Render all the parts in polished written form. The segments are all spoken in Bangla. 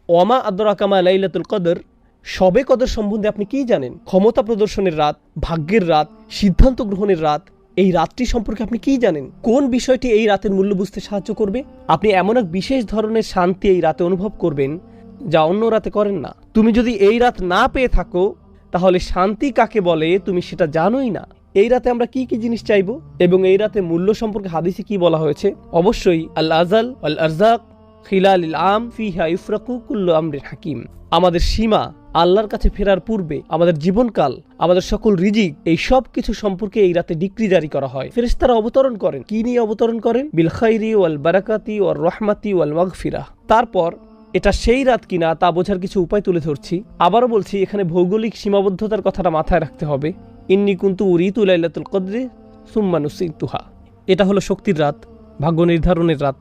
ওয়ামা আদরাকা মা লাইলাতুল কদর, শবে কদর সম্বন্ধে আপনি কি জানেন? ক্ষমতা প্রদর্শনের রাত, ভাগ্যের রাত, সিদ্ধান্ত গ্রহণের রাত। এই রাতটি সম্পর্কে আপনি কি জানেন? কোন বিষয়টি এই রাতের মূল্য বুঝতে সাহায্য করবে? আপনি এমন এক বিশেষ ধরনের শান্তি এই রাতে অনুভব করবেন যা অন্য রাতে করেন না। তুমি যদি এই রাত না পেয়ে থাকো তাহলে শান্তি কাকে বলে তুমি সেটা জানোই না। এই রাতে আমরা কি কি জিনিস চাইবো এবং এই রাতে মূল্য সম্পর্কে হাদিসে কি বলা হয়েছে? অবশ্যই আল আজাল আল আরজাক খিলালিল আম ফিহা ইফরাকু কুল্লু আমরিন হাকিম। আমাদের সীমা, আল্লাহর কাছে ফেরার পূর্বে আমাদের জীবনকাল, আমাদের সকল রিজিক, এই সব কিছু সম্পর্কে এই রাতে ডিক্রি জারি করা হয়। ফেরেশতারা অবতরণ করেন। কি নিয়ে অবতরণ করেন? বিল খাইরি ওয়াল বারাকাতি ওয়ার রহমাতি ওয়াল মাগফিরাহ। তারপর এটা সেই রাত কিনা তা বোঝার কিছু উপায় তুলে ধরছি। আবারও বলছি, এখানে ভৌগোলিক সীমাবদ্ধতার কথাটা মাথায় রাখতে হবে। ইন্নী কুনতু উরিতু লাইলাতুল কদরি সুম্মা নুসিতুহা। এটা হলো শক্তির রাত, ভাগ্য নির্ধারণের রাত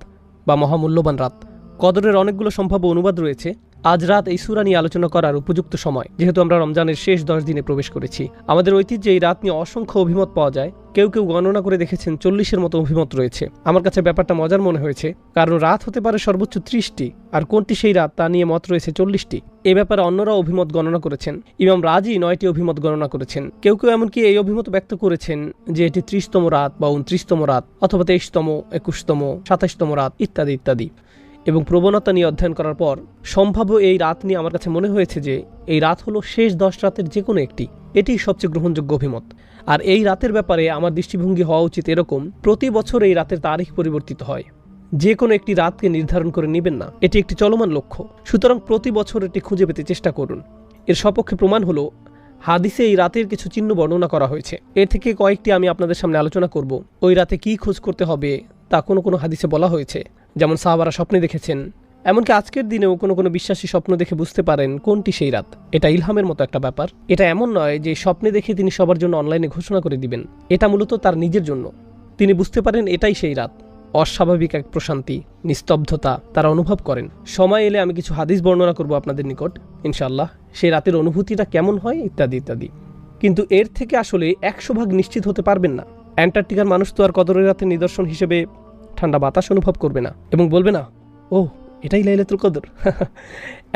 বা মহামূল্যবান রাত। কদরের অনেকগুলো সম্ভাব্য অনুবাদ রয়েছে। আজ রাত এই সূরা নিয়ে আলোচনা করার উপযুক্ত সময়, যেহেতু আমরা রমজানের শেষ 10 দিনে প্রবেশ করেছি। আমাদের ঐতিহ্যে এই রাত নিয়ে অসংখ্য অভিমত পাওয়া যায়। কেউ কেউ গণনা করে দেখেছেন 40-এর মতো অভিমত রয়েছে। আমার কাছে ব্যাপারটা মজার মনে হয়েছে, কারণ রাত হতে পারে সর্বোচ্চ 30টি, আর কোনটি সেই রাত তা নিয়ে মত রয়েছে 40টি। এ ব্যাপারে অন্যরা অভিমত গণনা করেছেন। ইমাম রাজি 9টি অভিমত গণনা করেছেন। কেউ কেউ এমনকি এই অভিমত ব্যক্ত করেছেন যে এটি 30তম রাত বা 29তম রাত অথবা 23তম, 21তম, 27তম রাত ইত্যাদি ইত্যাদি। এবং প্রবণতা নিয়ে অধ্যয়ন করার পর সম্ভাব্য এই রাত নিয়ে আমার কাছে মনে হয়েছে যে এই রাত হলো শেষ 10 রাতের যে কোনো একটি। এটি সবচেয়ে গ্রহণযোগ্য অভিমত। আর এই রাতের ব্যাপারে আমার দৃষ্টিভঙ্গি হওয়া উচিত এরকম, প্রতি বছর এই রাতের তারিখ পরিবর্তিত হয়। যে কোনো একটি রাতকে নির্ধারণ করে নেবেন না, এটি একটি চলমান লক্ষ্য। সুতরাং প্রতি বছর এটি খুঁজে পেতে চেষ্টা করুন। এর সপক্ষে প্রমাণ হলো হাদিসে এই রাতের কিছু চিহ্ন বর্ণনা করা হয়েছে। এর থেকে কয়েকটি আমি আপনাদের সামনে আলোচনা করব। ওই রাতে কি খোঁজ করতে হবে তা কোনো কোনো হাদিসে বলা হয়েছে। যেমন সাহাবারা স্বপ্নে দেখেছেন, এমনকি আজকের দিনেও কোনো কোনো বিশ্বাসী স্বপ্ন দেখে বুঝতে পারেন কোনটি সেই রাত। এটা ইলহামের মতো একটা ব্যাপার। এটা এমন নয় যে স্বপ্নে দেখে তিনি সবার জন্য অনলাইনে ঘোষণা করে দিবেন। এটা মূলত তার নিজের জন্য। তিনি বুঝতে পারেন এটাই সেই রাত। অস্বাভাবিক এক প্রশান্তি, নিস্তব্ধতা তারা অনুভব করেন। সময় এলে আমি কিছু হাদিস বর্ণনা করব আপনাদের নিকট ইনশাআল্লাহ, সেই রাতের অনুভূতিটা কেমন হয় ইত্যাদি ইত্যাদি। কিন্তু এর থেকে আসলে 100% নিশ্চিত হতে পারবেন না। অ্যান্টার্কটিকার মানুষ তো আর কদরের রাতের নিদর্শন হিসেবে ঠান্ডা বাতাস অনুভব করবে না এবং বলবে না, ও এটাই লাইলাতুল কদর।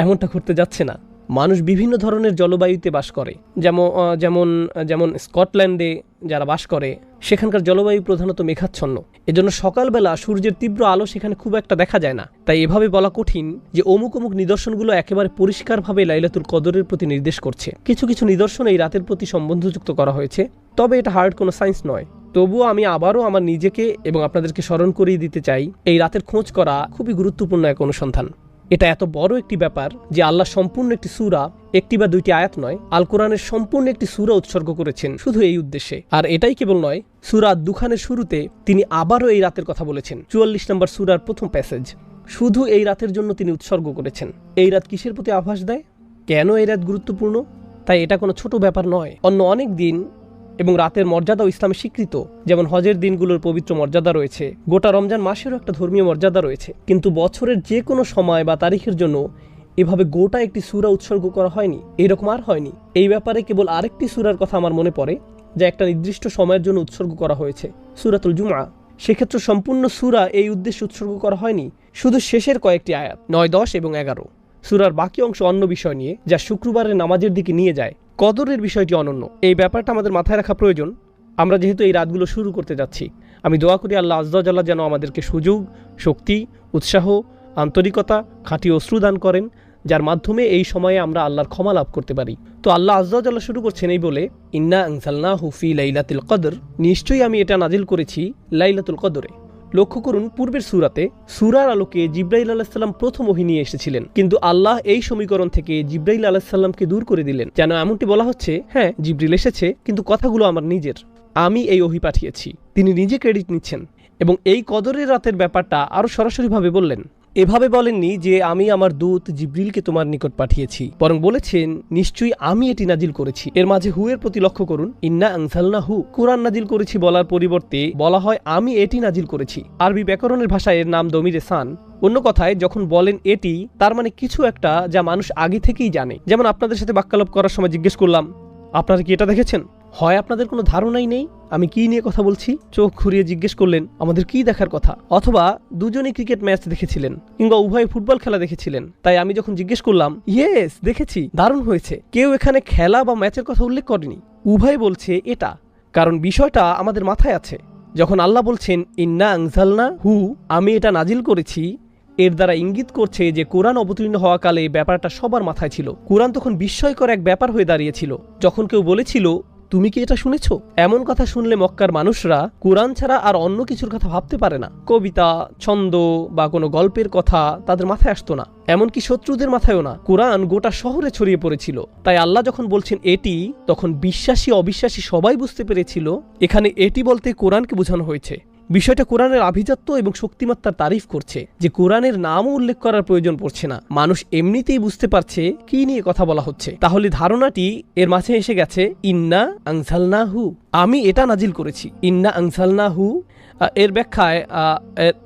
এমনটা করতে যাচ্ছে না। মানুষ বিভিন্ন ধরনের জলবায়ুতে বাস করে। যেমন যেমন স্কটল্যান্ডে যারা বাস করে সেখানকার জলবায়ু প্রধানত মেঘাচ্ছন্ন। এজন্য সকালবেলা সূর্যের তীব্র আলো সেখানে খুব একটা দেখা যায় না। তাই এভাবে বলা কঠিন যে অমুক অমুক নিদর্শনগুলো একেবারে পরিষ্কারভাবে লাইলাতুল কদরের প্রতি নির্দেশ করছে। কিছু কিছু নিদর্শন এই রাতের প্রতি সম্বন্ধযুক্ত করা হয়েছে, তবে এটা হার্ড কোনো সায়েন্স নয়। তবুও আমি আবারও আমার নিজেকে এবং আপনাদেরকে স্মরণ করিয়ে দিতে চাই, এই রাতের খোঁজ করা খুবই গুরুত্বপূর্ণ এক অনুসন্ধান। এটা এত বড় একটি ব্যাপার যে আল্লাহ সম্পূর্ণ একটি সূরা, একটি বা দুইটি আয়াত নয়, আল কোরআনের সম্পূর্ণ একটি সূরা উৎসর্গ করেছেন শুধু এই উদ্দেশ্যে। আর এটাই কেবল নয়, সূরা দুখানের শুরুতে তিনি আবারও এই রাতের কথা বলেছেন। 44 নম্বর সূরার প্রথম প্যাসেজ শুধু এই রাতের জন্য তিনি উৎসর্গ করেছেন। এই রাত কিসের প্রতি আভাস দেয়? কেন এই রাত গুরুত্বপূর্ণ? তাই এটা কোনো ছোট ব্যাপার নয়। অন্য অনেক দিন এবং রাতের মর্যাদাও ইসলামে স্বীকৃত। যেমন হজের দিনগুলোর পবিত্র মর্যাদা রয়েছে, গোটা রমজান মাসেরও একটা ধর্মীয় মর্যাদা রয়েছে। কিন্তু বছরের যে কোনো সময় বা তারিখের জন্য এভাবে গোটা একটি সূরা উৎসর্গ করা হয়নি, এরকম আর হয়নি। এই ব্যাপারে কেবল আরেকটি সূরার কথা আমার মনে পড়ে, যা একটা নির্দিষ্ট সময়ের জন্য উৎসর্গ করা হয়েছে, সূরাতুল জুমআ। সেক্ষেত্রে সম্পূর্ণ সূরা এই উদ্দেশ্যে উৎসর্গ করা হয়নি, শুধু শেষের কয়েকটি আয়াত 9, 10 এবং 11। সূরার বাকি অংশ অন্য বিষয় নিয়ে, যা শুক্রবারের নামাজের দিকে নিয়ে যায়। কদরের বিষয়টি অনন্য। এই ব্যাপারটা আমাদের মাথায় রাখা প্রয়োজন। আমরা যেহেতু এই রাতগুলো শুরু করতে যাচ্ছি, আমি দোয়া করি আল্লাহ আজ্জা ওয়া জাল্লা যেন আমাদেরকে সুযোগ, শক্তি, উৎসাহ, আন্তরিকতা, খাঁটি অশ্রু দান করেন, যার মাধ্যমে এই সময়ে আমরা আল্লাহর ক্ষমা লাভ করতে পারি। তো আল্লাহ আজ্জা ওয়া জাল্লা শুরু করছেন এই বলে, ইন্না আনজালনাহু ফি লাইলাতুল কদর, নিশ্চয়ই আমি এটা নাজিল করেছি লাইলাতুল কদরে। লক্ষ্য করুন, পূর্বের সূরাতে সূরার আলোকে জিবরাইল আলাইহিস সালাম প্রথম ওহী নিয়ে এসেছিলেন, কিন্তু আল্লাহ এই সমীকরণ থেকে জিবরাইল আলাইহিস সালামকে দূর করে দিলেন। যেন এমনটি বলা হচ্ছে, হ্যাঁ জিবরিল এসেছে, কিন্তু কথাগুলো আমার নিজের, আমি এই ওহী পাঠিয়েছি। তিনি নিজে ক্রেডিট নিচ্ছেন এবং এই কদরের রাতের ব্যাপারটা আরো সরাসরিভাবে বললেন। এভাবে বলেননি যে আমি আমার দূত জিবরিলকে তোমার নিকট পাঠিয়েছি, বরং বলেছেন নিশ্চয়ই আমি এটি নাজিল করেছি। এর মাঝে হু এর প্রতি লক্ষ্য করুন। ইন্না আনজালনাহু, কুরআন নাজিল করেছি বলার পরিবর্তে বলা হয় আমি এটি নাজিল করেছি। আরবি ব্যাকরণের ভাষায় এর নাম দমিরে সান। অন্য কথায় যখন বলেন এটি, তার মানে কিছু একটা যা মানুষ আগে থেকেই জানে। যেমন আপনাদের সাথে বাক্যালাপ করার সময় জিজ্ঞেস করলাম, আপনারা কি এটা দেখেছেন? হয় আপনাদের কোনো ধারণাই নেই আমি কি নিয়ে কথা বলছি, চোখ ঘুরিয়ে জিজ্ঞেস করলেন আমাদের কি দেখার কথা, অথবা দুজনেই ক্রিকেট ম্যাচ দেখেছিলেন কিংবা উভয় ফুটবল খেলা দেখেছিলেন। তাই আমি যখন জিজ্ঞেস করলাম ইয়েস দেখেছি, দারুণ হয়েছে, কেউ এখানে খেলা বা ম্যাচের কথা উল্লেখ করেনি। উভয় বলছে এটা, কারণ বিষয়টা আমাদের মাথায় আছে। যখন আল্লাহ বলছেন ইন্না আনজালনা হু, আমি এটা নাজিল করেছি, এর দ্বারা ইঙ্গিত করছে যে কোরআন অবতীর্ণ হওয়া কালে এই ব্যাপারটা সবার মাথায় ছিল। কোরআন তখন বিস্ময়কর এক ব্যাপার হয়ে দাঁড়িয়েছিল। যখন কেউ বলেছিল তুমি কি এটা শুনেছ, এমন কথা শুনলে মক্কার মানুষরা কোরআন ছাড়া আর অন্য কিছুর কথা ভাবতে পারে না। কবিতা, ছন্দ বা কোনো গল্পের কথা তাদের মাথায় আসতো না, এমনকি শত্রুদের মাথায়ও না। কোরআন গোটা শহরে ছড়িয়ে পড়েছিল। তাই আল্লাহ যখন বলছেন এটি, তখন বিশ্বাসী অবিশ্বাসী সবাই বুঝতে পেরেছিল এখানে এটি বলতে কোরআনকে বোঝানো হয়েছে। বিষয়টা কোরআনের আভিজাত্য এবং শক্তিমত্তার তারিফ করছে, যে কোরআনের নামও উল্লেখ করার প্রয়োজন পড়ছে না, মানুষ এমনিতেই বুঝতে পারছে কি নিয়ে কথা বলা হচ্ছে। তাহলে ধারণাটি এর মাঝে এসে গেছে ইন্না আনজালনাহু, আমি এটা নাজিল করেছি। ইন্না আনজালনাহু এর ব্যাখ্যায়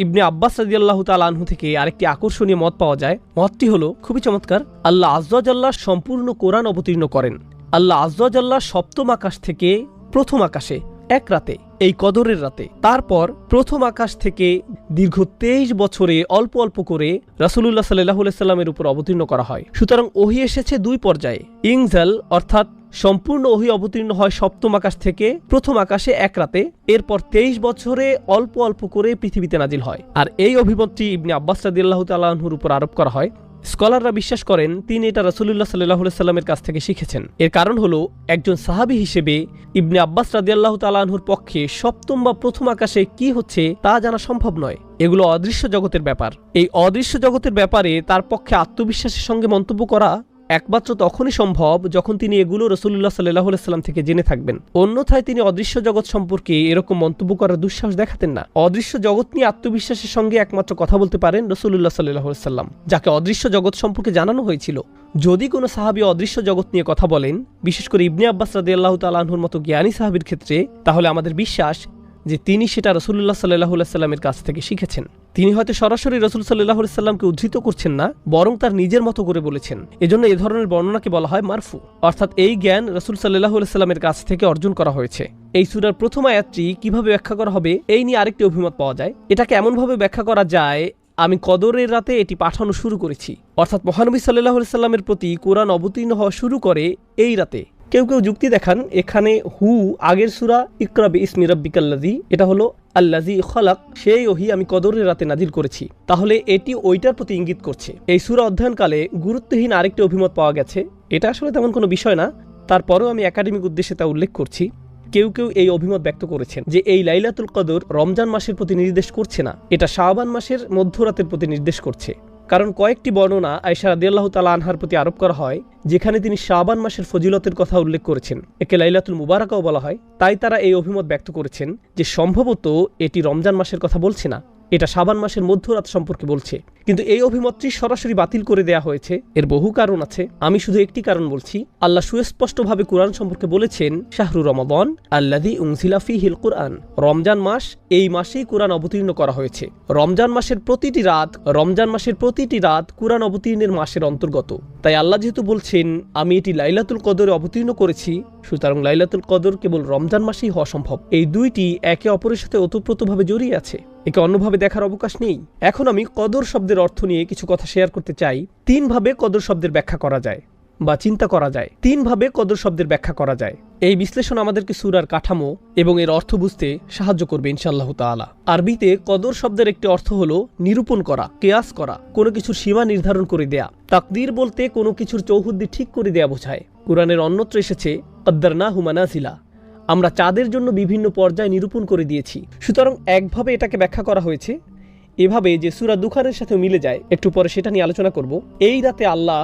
ইবনে আব্বাস রাদিয়াল্লাহু তাআলা আনহু থেকে আরেকটি আকর্ষণীয় মত পাওয়া যায়। মতটি হলো খুবই চমৎকার। আল্লাহ আযজা ওয়া জাল্লা সম্পূর্ণ কোরআন অবতীর্ণ করেন। আল্লাহ আযজা ওয়া জাল্লা সপ্তম আকাশ থেকে প্রথম আকাশে এক রাতে, এই কদরের রাতে, তারপর প্রথম আকাশ থেকে দীর্ঘ 23 বছরে অল্প অল্প করে রাসূলুল্লাহ সাল্লাল্লাহু আলাইহি সাল্লামের উপর অবতীর্ণ করা হয়। সুতরাং ওহী এসেছে দুই পর্যায়ে। ইনজাল অর্থাৎ সম্পূর্ণ ওহী অবতীর্ণ হয় সপ্তম আকাশ থেকে প্রথম আকাশে এক রাতে, এরপর 23 বছরে অল্প অল্প করে পৃথিবীতে নাজিল হয়। আর এই অভিমতটি ইবনে আব্বাস রাদিয়াল্লাহু তাআলা আনহুর উপর আরোপ করা হয়। স্কলাররা বিশ্বাস করেন তিনি এটা রাসূলুল্লাহ সাল্লাল্লাহু আলাইহি সাল্লামের কাছ থেকে শিখেছেন। এর কারণ হলো একজন সাহাবী হিসেবে ইবনে আব্বাস রাদিয়াল্লাহু তাআলা আনহুর পক্ষে সপ্তম বা প্রথম আকাশে কি হচ্ছে তা জানা সম্ভব নয়। এগুলো অদৃশ্য জগতের ব্যাপার। এই অদৃশ্য জগতের ব্যাপারে তার পক্ষে আত্মবিশ্বাসের সঙ্গে মন্তব্য করা একমাত্র তখনই সম্ভব যখন তিনি এগুলো রাসূলুল্লাহ সাল্লাল্লাহু আলাইহি সাল্লাম থেকে জেনে থাকবেন। অন্যথায় তিনি অদৃশ্য জগৎ সম্পর্কে এরকম মন্তব্য করার দুঃসাহস দেখাতেন না। অদৃশ্য জগৎ নিয়ে আত্মবিশ্বাসের সঙ্গে একমাত্র কথা বলতে পারেন রাসূলুল্লাহ সাল্লাল্লাহু আলাইহি সাল্লাম, যাকে অদৃশ্য জগৎ সম্পর্কে জানানো হয়েছিল। যদি কোনো সাহাবী অদৃশ্য জগৎ নিয়ে কথা বলেন, বিশেষ করে ইবনে আব্বাস রাদিয়াল্লাহু তাআলা আনহুর মতো জ্ঞানী সাহাবীর ক্ষেত্রে, তাহলে আমাদের বিশ্বাস যে তিনি সেটা রাসূলুল্লাহ সাল্লাল্লাহু আলাইহি সাল্লামের কাছ থেকে শিখেছেন। তিনি হয়তো সরাসরি রাসূল সাল্লাল্লাহু আলাইহি সাল্লামকে উদ্ধৃত করছেন না, বরং তার নিজের মতো করে বলেছেন। এজন্য এ ধরনের বর্ণনাকে বলা হয় মারফু, অর্থাৎ এই জ্ঞান রাসূল সাল্লাল্লাহু আলাইহি সাল্লামের কাছ থেকে অর্জন করা হয়েছে। এই সূরার প্রথম আয়াতটি কিভাবে ব্যাখ্যা করা হবে এই নিয়ে আরেকটি অভিমত পাওয়া যায়। এটাকে এমনভাবে ব্যাখ্যা করা যায়, আমি কদরের রাতে এটি পাঠানো শুরু করেছি, অর্থাৎ মহানবী সাল্লাল্লাহু আলাইহি সাল্লামের প্রতি কোরআন অবতীর্ণ হওয়া শুরু করে এই রাতে। কেউ কেউ যুক্তি দেখান এখানে হু আগের সূরা ইকরা বিইসমি রাব্বিকাল্লাযী, এটা হলো আল্লাযী খালাক, সেই ওহী আমি কদরের রাতে নাজিল করেছি। তাহলে এটি ওইটার প্রতি ইঙ্গিত করছে। এই সূরা অধ্যয়নকালে গুরুত্বহীন আরেকটি অভিমত পাওয়া গেছে। এটা আসলে তেমন কোনো বিষয় না, তারপরেও আমি একাডেমিক উদ্দেশ্যে তা উল্লেখ করছি। কেউ কেউ এই অভিমত ব্যক্ত করেছেন যে এই লাইলাতুল কদর রমজান মাসের প্রতি নির্দেশ করছে না, এটা শাবান মাসের মধ্যরাতের প্রতি নির্দেশ করছে। কারণ কয়েকটি বর্ণনা আয়েশা রাদিয়াল্লাহু তাআলা আনহার প্রতি আরোপ করা হয়, যেখানে তিনি শাবান মাসের ফজিলতের কথা উল্লেখ করেছেন। একে লাইলাতুল মুবারাকাও বলা হয়। তাই তারা এই অভিমত ব্যক্ত করেছেন যে সম্ভবত এটি রমজান মাসের কথা বলছে না, এটা শাবান মাসের মধ্যরাত সম্পর্কে বলছে। কিন্তু এই অভিমতটি সরাসরি বাতিল করে দেয়া হয়েছে। এর বহু কারণ আছে, আমি শুধু একটি কারণ বলছি। আল্লাহ সুস্পষ্টভাবে কোরআন সম্পর্কে বলেছেন শাহরু রমাদান আল্লাযী উনজিলা ফীহিল কুরআন, রমজান মাস, এই মাসেই কোরআন অবতীর্ণ করা হয়েছে। রমজান মাসের প্রতিটি রাত কোরআন অবতীর্ণের মাসের অন্তর্গত। তাই আল্লাহ যেহেতু বলছেন আমি এটি লাইলাতুল কদরে অবতীর্ণ করেছি, সুতরাং লাইলাতুল কদর কেবল রমজান মাসেই হওয়া সম্ভব। এই দুইটি একে অপরের সাথে ওতপ্রোতভাবে জড়িয়ে আছে, একে অন্যভাবে দেখার অবকাশ নেই। এখন আমি কদর শব্দের অর্থ নিয়ে কিছু কথা শেয়ার করতে চাই। 3 ভাবে কদর শব্দের ব্যাখ্যা করা যায় বা চিন্তা করা যায়। 3 ভাবে কদর শব্দের ব্যাখ্যা করা যায়। এই বিশ্লেষণ আমাদেরকে সূরার কাঠামো এবং এর অর্থ বুঝতে সাহায্য করবে ইনশাআল্লাহু তাআলা। আরবিতে কদর শব্দের একটি অর্থ হলো নিরূপণ করা, কিয়াস করা, কোনো কিছুর সীমা নির্ধারণ করে দেয়া। তাকদীর বলতে কোনো কিছুর চৌহদ্দি ঠিক করে দেয়া বোঝায়। কুরআনের অন্যত্র এসেছে কদ্দারনাহু মানাজিলা, আমরা চাঁদের জন্য বিভিন্ন পর্যায়ে নিরূপণ করে দিয়েছি। সুতরাং একভাবে এটাকে ব্যাখ্যা করা হয়েছে এভাবে যে সূরা দুখানের সাথে মিলে যায়, একটু পরে সেটা নিয়ে আলোচনা করব। এই রাতে আল্লাহ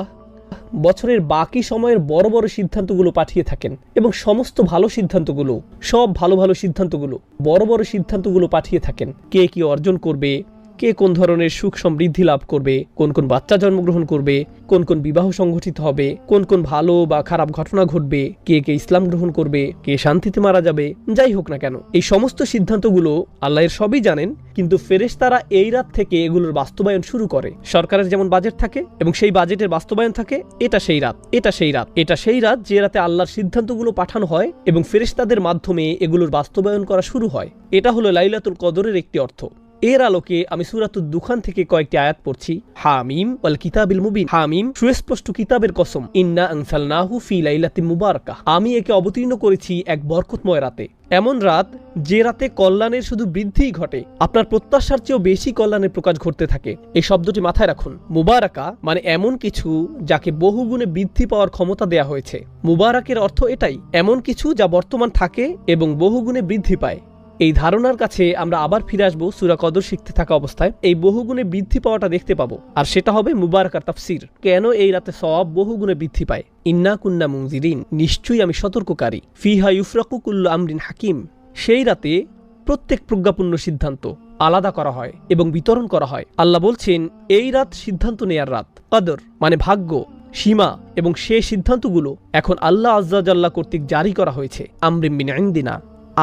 বছরের বাকি সময়ের বড় বড় সিদ্ধান্তগুলো পাঠিয়ে থাকেন এবং সমস্ত ভালো সিদ্ধান্তগুলো, সব ভালো ভালো সিদ্ধান্তগুলো, বড় বড় সিদ্ধান্তগুলো পাঠিয়ে থাকেন। কে কি অর্জন করবে, কে কোন ধরনের সুখ সমৃদ্ধি লাভ করবে, কোন কোন বাচ্চা জন্মগ্রহণ করবে, কোন কোন বিবাহ সংঘটিত হবে, কোন কোন ভালো বা খারাপ ঘটনা ঘটবে, কে কে ইসলাম গ্রহণ করবে, কে শান্তিতে মারা যাবে, যাই হোক না কেন এই সমস্ত সিদ্ধান্তগুলো আল্লাহর সবই জানেন। কিন্তু ফেরেশতারা এই রাত থেকে এগুলোর বাস্তবায়ন শুরু করে। সরকারের যেমন বাজেট থাকে এবং সেই বাজেটের বাস্তবায়ন থাকে, এটা সেই রাত যে রাতে আল্লাহর সিদ্ধান্তগুলো পাঠানো হয় এবং ফেরেশতাদের মাধ্যমে এগুলোর বাস্তবায়ন করা শুরু হয়। এটা হলো লাইলাতুল কদরের একটি অর্থ। এর আলোকে আমি সূরাতুদ দুখান থেকে কয়েকটি আয়াত পড়ছি। হামিম ওয়াল কিতাবিল মুবিন। হামিম সুস্পষ্ট কিতাবের কসম। ইন্না আনসালনাহু ফি লাইলাতিন মুবারাকাহ। আমি একে অবতীর্ণ করেছি এক বরকতময় রাতে। এমন রাত যে রাতে কল্যাণের শুধু বৃদ্ধিই ঘটে, আপনার প্রত্যাশার চেয়েও বেশি কল্যাণের প্রকাশ ঘটতে থাকে। এই শব্দটি মাথায় রাখুন। মুবারাকা মানে এমন কিছু যাকে বহুগুণে বৃদ্ধি পাওয়ার ক্ষমতা দেয়া হয়েছে। মুবারাকের অর্থ এটাই, এমন কিছু যা বর্তমান থাকে এবং বহুগুণে বৃদ্ধি পায়। এই ধারণার কাছে আমরা আবার ফিরে আসবো সূরা কদর শিখতে থাকা অবস্থায়। এই বহুগুণে বৃদ্ধি পাওয়াটা দেখতে পাবো, আর সেটা হবে মুবারাকার তাফসীর। কেন এই রাতে সওয়াব বহুগুণে বৃদ্ধি পায়? ইন্না কুন্না মুনজিরিন, নিশ্চয়ই আমি সতর্ককারী। ফিহা ইউফরাকু কুল্লু আমরিন হাকিম, সেই রাতে প্রত্যেক প্রজ্ঞাপূর্ণ সিদ্ধান্ত আলাদা করা হয় এবং বিতরণ করা হয়। আল্লাহ বলছেন এই রাত সিদ্ধান্ত নেয়ার রাত। কদর মানে ভাগ্য, সীমা এবং সেই সিদ্ধান্তগুলো এখন আল্লাহ আজ্জা জাল্লা কর্তৃক জারি করা হয়েছে। আমরিন মিন ইনদিনা,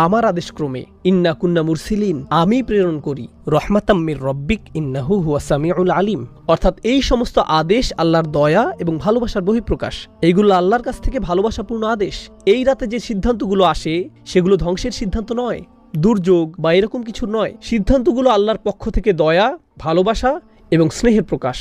আমার আদেশক্রমে। ইন্না কুন্না মুরসিলিন, আমি প্রেরণ করি। রহমাতাম মির রব্বিক ইন্নাহু হুয়াস সামিউল আলিম, অর্থাৎ এই সমস্ত আদেশ আল্লাহর দয়া এবং ভালোবাসার বহিঃপ্রকাশ। এইগুলো আল্লাহর কাছ থেকে ভালোবাসাপূর্ণ আদেশ। এই রাতে যে সিদ্ধান্তগুলো আসে সেগুলো ধ্বংসের সিদ্ধান্ত নয়, দুর্যোগ বা এরকম কিছু নয়। সিদ্ধান্তগুলো আল্লাহর পক্ষ থেকে দয়া, ভালোবাসা এবং স্নেহের প্রকাশ।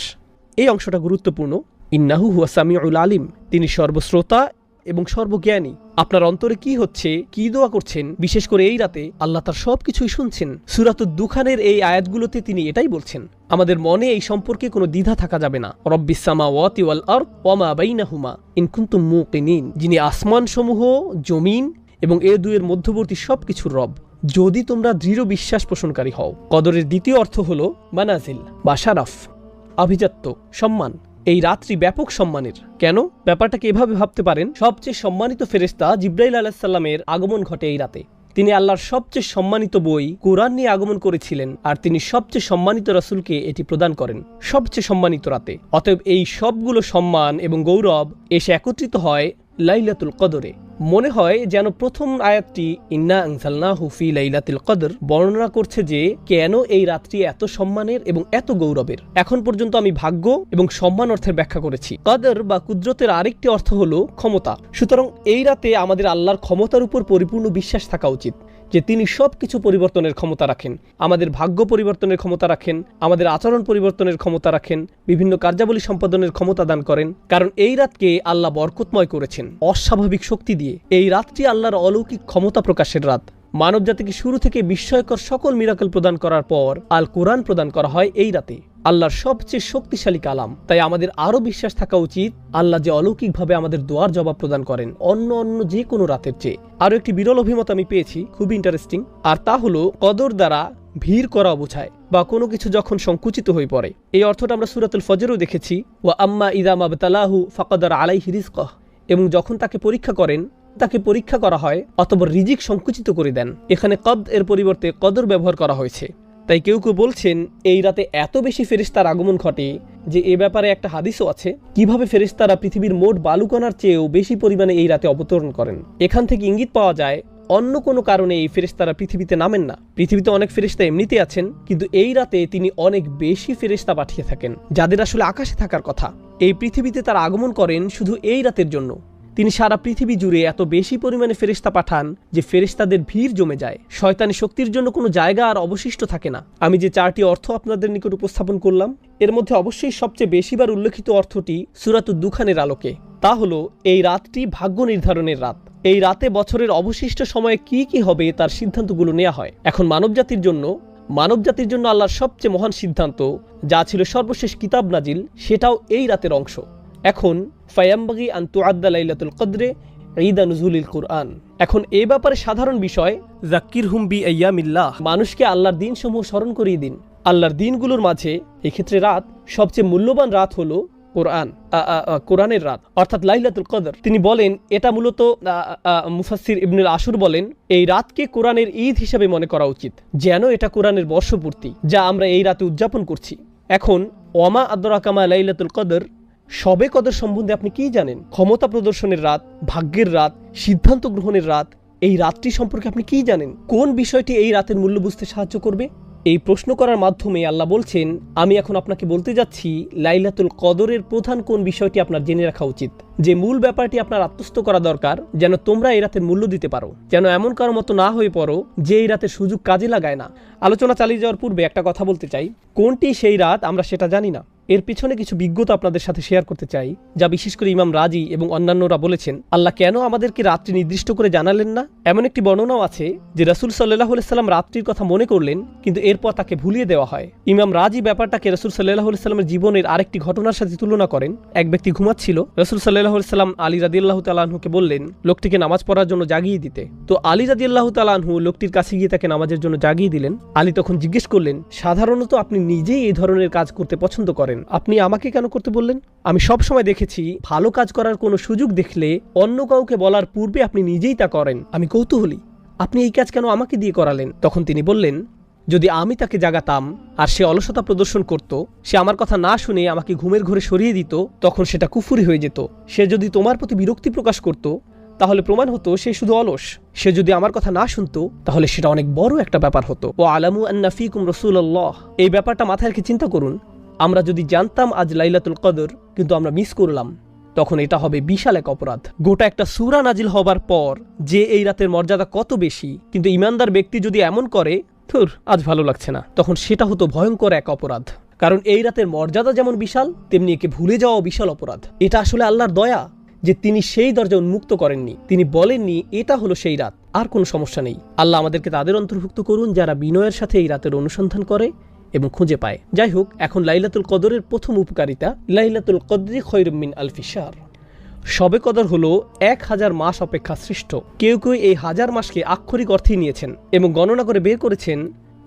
এই অংশটা গুরুত্বপূর্ণ। ইন্নাহু হুয়াস সামিউল আলিম, তিনি সর্বশ্রোতা এবং সর্বজ্ঞানী। আপনার অন্তরে কি হচ্ছে, কি দোয়া করছেন, বিশেষ করে এই রাতে আল্লাহ তার সবকিছুই শুনছেন। সূরাতুদ দুখানের এই আয়াতগুলোতে তিনি এটাই বলছেন। আমাদের মনে এই সম্পর্কে কোনো দ্বিধা থাকা যাবে না। রব্বিস সামাওয়াতি ওয়াল আরদ ওয়া মা বাইনাহুমা ইন কুনতুম মুকিনিন, যিনি আসমান সমূহ, জমিন এবং এ দুয়ের মধ্যবর্তী সবকিছুর রব, যদি তোমরা দৃঢ় বিশ্বাস পোষণকারী হও। কদরের দ্বিতীয় অর্থ হলো মানাজিল বা শারাফ, আভিজাত্য, সম্মান। এই রাত্রি ব্যাপক সম্মানের। কেন? ব্যাপারটাকে এভাবে ভাবতে পারেন, সবচেয়ে সম্মানিত ফেরেশতা জিবরাইল আলাইহিস সালামের আগমন ঘটে এই রাতে। তিনি আল্লাহর সবচেয়ে সম্মানিত বই কুরআন নিয়ে আগমন করেছিলেন, আর তিনি সবচেয়ে সম্মানিত রাসূলকে এটি প্রদান করেন সবচেয়ে সম্মানিত রাতে। অতএব এই সবগুলো সম্মান এবং গৌরব এসে একত্রিত হয় লাইলাতুল কদরে। মনে হয় যেন প্রথম আয়াতটি ইন্না আনজালনাহু ফি লাইলাতুল কদর বর্ণনা করছে যে কেন এই রাত্রি এত সম্মানের এবং এত গৌরবের। এখন পর্যন্ত আমি ভাগ্য এবং সম্মান অর্থের ব্যাখ্যা করেছি। কদর বা কুদরতের আরেকটি অর্থ হলো ক্ষমতা। সুতরাং এই রাতে আমাদের আল্লাহর ক্ষমতার উপর পরিপূর্ণ বিশ্বাস থাকা উচিত যে তিনি সবকিছু পরিবর্তনের ক্ষমতা রাখেন। আমাদের ভাগ্য পরিবর্তনের ক্ষমতা রাখেন, আমাদের আচরণ পরিবর্তনের ক্ষমতা রাখেন, বিভিন্ন কার্যাবলী সম্পাদনের ক্ষমতা দান করেন। কারণ এই রাতকে আল্লাহ বরকতময় করেছেন অস্বাভাবিক শক্তি দিয়ে। এই রাতটি আল্লাহর অলৌকিক ক্ষমতা প্রকাশের রাত। মানব জাতিকে শুরু থেকে বিস্ময়কর সকল মিরাকল প্রদান করার পর আল কোরআন প্রদান করা হয় এই রাতে, আল্লাহর সবচেয়ে শক্তিশালী কালাম। তাই আমাদের আরো বিশ্বাস থাকা উচিত আল্লাহ যে অলৌকিকভাবে আমাদের দোয়ার জবাব প্রদান করেন অন্য যে কোনো রাতের চেয়ে। আরো একটি বিরল অভিমত আমি পেয়েছি, খুবই ইন্টারেস্টিং, আর তা হলো কদর দ্বারা ভিড় করা বোঝায় বা কোনো কিছু যখন সংকুচিত হয়ে পড়ে। এই অর্থটা আমরা সূরাতুল ফজরেও দেখেছি, ওয়া আম্মা ইযা মাবতালাহু ফাকাদার আলাইহি রিজকাহ, এবং যখন তাকে পরীক্ষা করা হয় অথবা রিজিক সংকুচিত করে দেন। এখানে কবদ এর পরিবর্তে কদর ব্যবহার করা হয়েছে। তাই কেউ কেউ বলছেন এই রাতে এত বেশি ফেরেশতার আগমন ঘটে যে এ ব্যাপারে একটা হাদিসও আছে, কিভাবে ফেরেশতারা পৃথিবীর মোট বালুকণার চেয়েও বেশি পরিমাণে এই রাতে অবতরণ করেন। এখান থেকে ইঙ্গিত পাওয়া যায় অন্য কোনো কারণে এই ফেরেশতারা পৃথিবীতে নামেন না। পৃথিবীতে অনেক ফেরেশতা এমনিতে আছেন, কিন্তু এই রাতে তিনি অনেক বেশি ফেরেশতা পাঠিয়ে থাকেন যাদের আসলে আকাশে থাকার কথা। এই পৃথিবীতে তারা আগমন করেন শুধু এই রাতের জন্য। তিনি সারা পৃথিবী জুড়ে এত বেশি পরিমাণে ফেরেশতা পাঠান যে ফেরেশতাদের ভিড় জমে যায়, শয়তানি শক্তির জন্য কোনো জায়গা আর অবশিষ্ট থাকে না। আমি যে চারটি অর্থ আপনাদের নিকট উপস্থাপন করলাম এর মধ্যে অবশ্যই সবচেয়ে বেশিবার উল্লেখিত অর্থটি সূরাতুদ দুখানের আলোকে। তা হলো এই রাতটি ভাগ্য নির্ধারণের রাত। এই রাতে বছরের অবশিষ্ট সময়ে কি কি হবে তার সিদ্ধান্তগুলো নেওয়া হয়। এখন মানবজাতির জন্য আল্লাহর সবচেয়ে মহান সিদ্ধান্ত যা ছিল সর্বশেষ কিতাব নাজিল, সেটাও এই রাতের অংশ। এখন ফায়ামবাগি আন তুআদ্দা লাইলাতুল কদরে ঈদা নুজুলিল কুরআন। এখন এই ব্যাপারে সাধারণ বিষয়, যাক্কিরহুম বি আইয়ামিল্লাহ, মানুষকে আল্লাহর দিনসমূহ স্মরণ করিয়ে দিন। আল্লাহর দিনগুলোর মাঝে এক্ষেত্রে রাত সবচেয়ে মূল্যবান রাত হলো কোরআনের রাত অর্থাৎ লাইলাতুল কদর। তিনি বলেন এটা মূলত মুফাসসির ইবনুল আশুর বলেন এই রাতকে কোরআনের ঈদ হিসেবে মনে করা উচিত, যেন এটা কোরআনের বর্ষপূর্তি যা আমরা এই রাতে উদযাপন করছি। এখন ওয়ামা আদরাকা মা লাইলাতুল কদর, শবে কদর সম্বন্ধে আপনি কি জানেন? ক্ষমতা প্রদর্শনের রাত, ভাগ্যের রাত, সিদ্ধান্ত গ্রহণের রাত। এই রাতটি সম্পর্কে আপনি কি জানেন? কোন বিষয়টি এই রাতের মূল্য বুঝতে সাহায্য করবে? এই প্রশ্ন করার মাধ্যমে আল্লাহ বলছেন, আমি এখন আপনাকে বলতে যাচ্ছি লাইলাতুল কদরের প্রধান কোন বিষয়টি আপনার জেনে রাখা উচিত, যে মূল ব্যাপারটি আপনার আত্মস্থ করা দরকার, যেন তোমরা এই রাতের মূল্য দিতে পারো, যেন এমন কারো মতো না হয়ে পড়ো যে এই রাতের সুযোগ কাজে লাগায় না। আলোচনা চালিয়ে যাওয়ার পূর্বে একটা কথা বলতে চাই, কোনটি সেই রাত আমরা সেটা জানি না। এর পিছনে কিছু বিজ্ঞতা আপনাদের সাথে শেয়ার করতে চাই, যা বিশেষ করে ইমাম রাজি এবং অন্যান্যরা বলেছেন। আল্লাহ কেন আমাদেরকে রাত্রি নির্দিষ্ট করে জানালেন না? এমন একটি বর্ণনাও আছে যে রাসূল সাল্লাল্লাহু আলাইহি সাল্লাম রাত্রির কথা মনে করলেন, কিন্তু এরপর তাকে ভুলিয়ে দেওয়া হয়। ইমাম রাজি ব্যাপারটাকে রাসূল সাল্লাল্লাহু আলাইহি সাল্লামের জীবনের আরেকটি ঘটনার সাথে তুলনা করেন। এক ব্যক্তি ঘুমাচ্ছিল, রাসূল সাল্লাল্লাহু আলাইহি সাল্লাম আলী রাদিয়াল্লাহু তাআলা আনহুকে বললেন লোকটিকে নামাজ পড়ার জন্য জাগিয়ে দিতে। তো আলী রাদিয়াল্লাহু তাআলা আনহু লোকটির কাছে গিয়ে তাকে নামাজের জন্য জাগিয়ে দিলেন। আলী তখন জিজ্ঞেস করলেন, সাধারণত আপনি নিজেই এই ধরনের কাজ করতে পছন্দ করেন, আপনি আমাকে কেন করতে বললেন? আমি সব সময় দেখেছি ভালো কাজ করার কোনো সুযোগ দেখলে অন্য কাউকে বলার পূর্বে আপনি নিজেই তা করেন। আমি কৌতূহলী, আপনি এই কাজ কেন আমাকে দিয়ে করালেন? তখন তিনি বললেন, যদি আমি তাকে জাগাতাম আর সে অলসতা প্রদর্শন করত, সে আমার কথা না শুনে আমাকে ঘুমের ঘরে সরিয়ে দিত, তখন সেটা কুফরি হয়ে যেত। সে যদি তোমার প্রতি বিরক্তি প্রকাশ করত, তাহলে প্রমাণ হতো সে শুধু অলস। সে যদি আমার কথা না শুনতো, তাহলে সেটা অনেক বড় একটা ব্যাপার হতো। ও আলামু আন্না ফীকুম রাসূলুল্লাহ, এই ব্যাপারটা মাথায় রেখে চিন্তা করুন, আমরা যদি জানতাম আজ লাইলাতুল কদর কিন্তু আমরা মিস করলাম, তখন এটা হবে বিশাল এক অপরাধ। গোটা একটা সূরা নাজিল হবার পর যে এই রাতের মর্যাদা কত বেশি, কিন্তু ইমানদার ব্যক্তি যদি এমন করে, ধুর আজ ভালো লাগছে না, তখন সেটা হতো ভয়ঙ্কর এক অপরাধ। কারণ এই রাতের মর্যাদা যেমন বিশাল, তেমনি একে ভুলে যাওয়া বিশাল অপরাধ। এটা আসলে আল্লাহর দয়া যে তিনি সেই দরজা উন্মুক্ত করেননি, তিনি বলেননি এটা হলো সেই রাত, আর কোনো সমস্যা নেই। আল্লাহ আমাদেরকে তাদের অন্তর্ভুক্ত করুন যারা বিনয়ের সাথে এই রাতের অনুসন্ধান করে এবং খুঁজে পায়। যাই হোক, এখন লাইলাতুল কদরের প্রথম উপকারিতা, লাইলাতুল কদরি খায়রুম মিন আলফি শাহর। শবে কদর হলো 1000 মাস অপেক্ষা শ্রেষ্ঠ। কেউ কেউ এই 1000 মাসকে আক্ষরিক অর্থেই নিয়েছেন এবং গণনা করে বের করেছেন